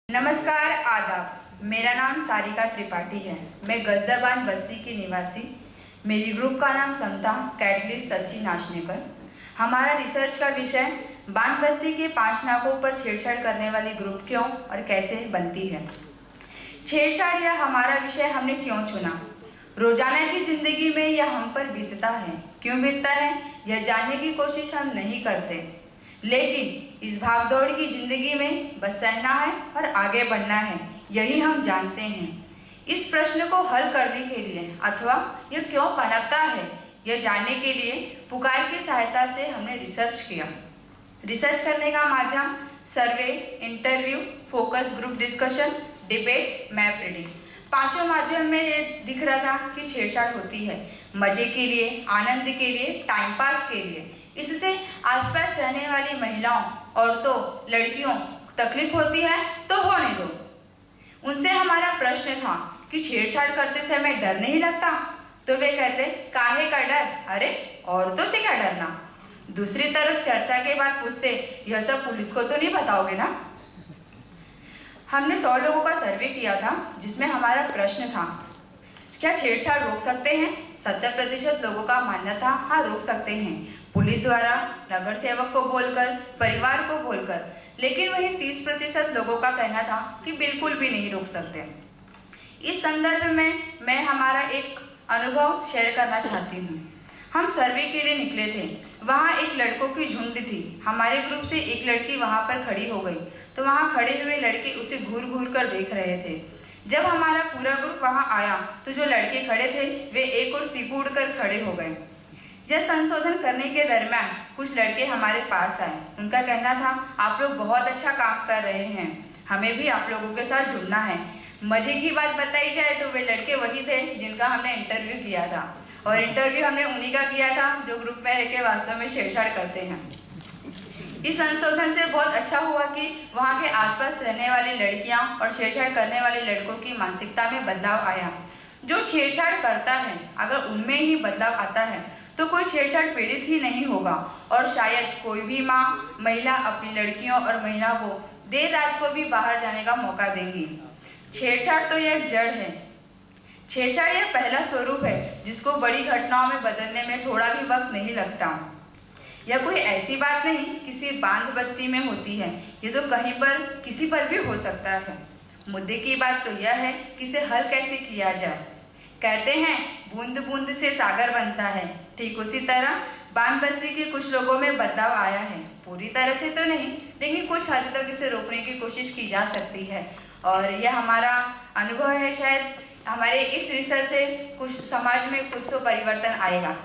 नमस्कार, आदाब। मेरा नाम सारिका त्रिपाठी है। मैं गजदाबाद बस्ती की निवासी। मेरी ग्रुप का नाम समता कैटलिस्ट सच्ची नाचनेकर। हमारा रिसर्च का विषय बांध बस्ती के 5 नाकों पर छेड़छाड़ करने वाली ग्रुप क्यों और कैसे बनती है। छेड़छाड़ यह हमारा विषय हमने क्यों चुना। रोजाना की जिंदगी में यह हम पर बीतता है। क्यों बीतता है यह जानने की कोशिश हम नहीं करते, लेकिन इस भागदौड़ की जिंदगी में बस सहना है और आगे बढ़ना है, यही हम जानते हैं। इस प्रश्न को हल करने के लिए अथवा यह क्यों पनपता है, यह जानने के लिए पुकार की सहायता से हमने रिसर्च किया। रिसर्च करने का माध्यम survey, interview, focus group discussion, debate, map reading, 5 माध्यम में ये दिख रहा था कि छेड़छाड़ होती है मजे के लिए, आनंद के लिए, टाइम पास के लिए। इससे आसपास रहने वाली महिलाओं, औरतों, लड़कियों तकलीफ होती है तो होने दो। उनसे हमारा प्रश्न था कि छेड़छाड़ करते समय डर नहीं लगता, तो वे कहते काहे का डर, अरे औरतों से क्या डरना। दूसरी तरफ चर्चा के बाद पूछते यह सब पुलिस को तो नहीं बताओगे ना। हमने 100 लोगों का सर्वे किया था, जिसमें हमारा प्रश्न था क्या छेड़छाड़ रोक सकते हैं। 70% लोगों का मानना था हाँ रोक सकते हैं, पुलिस द्वारा, नगर सेवक को बोलकर, परिवार को बोलकर। लेकिन वहीं 30% लोगों का कहना था कि बिल्कुल भी नहीं रोक सकते। इस संदर्भ में मैं हमारा एक अनुभव शेयर करना चाहती हूँ। हम सर्वे के लिए निकले थे। वहाँ एक लड़कों की झुंड थी। हमारे ग्रुप से एक लड़की वहाँ पर खड़ी हो गई, तो वहाँ खड़े हुए लड़के उसे घूर घूर कर देख रहे थे। जब हमारा पूरा ग्रुप वहाँ आया तो जो लड़के खड़े थे वे एक और सिकुड़ कर खड़े हो गए। यह संशोधन करने के दरमियान कुछ लड़के हमारे पास आए। उनका कहना था आप लोग बहुत अच्छा काम कर रहे हैं, हमें भी आप लोगों के साथ जुड़ना है। मजे की बात बताई जाए तो वे लड़के वही थे जिनका हमने इंटरव्यू किया था, और इंटरव्यू हमने उन्हीं का किया था जो ग्रुप में रहकर वास्तव में छेड़छाड़ करते हैं। इस संशोधन से बहुत अच्छा हुआ कि वहाँ के आसपास रहने वाली लड़कियाँ और छेड़छाड़ करने वाले लड़कों की मानसिकता में बदलाव आया। जो छेड़छाड़ करता है अगर उनमें ही बदलाव आता है तो कोई छेड़छाड़ पीड़ित ही नहीं होगा, और शायद कोई भी माँ, महिला अपनी लड़कियों और महिलाओं को देर रात को भी बाहर जाने का मौका देंगी। छेड़छाड़ तो यह जड़ है। छेड़छाड़ यह पहला स्वरूप है जिसको बड़ी घटनाओं में बदलने में थोड़ा भी वक्त नहीं लगता। यह कोई ऐसी बात नहीं किसी बांध बस्ती में होती है, ये तो कहीं पर किसी पर भी हो सकता है। मुद्दे की बात तो यह है कि इसे हल कैसे किया जाए। कहते हैं बूंद बूंद से सागर बनता है, ठीक उसी तरह बांध बस्ती के कुछ लोगों में बदलाव आया है। पूरी तरह से तो नहीं, लेकिन कुछ हद तक इसे रोकने की कोशिश की जा सकती है, और यह हमारा अनुभव है। शायद हमारे इस रिसर्च से कुछ समाज में कुछ तो परिवर्तन आएगा।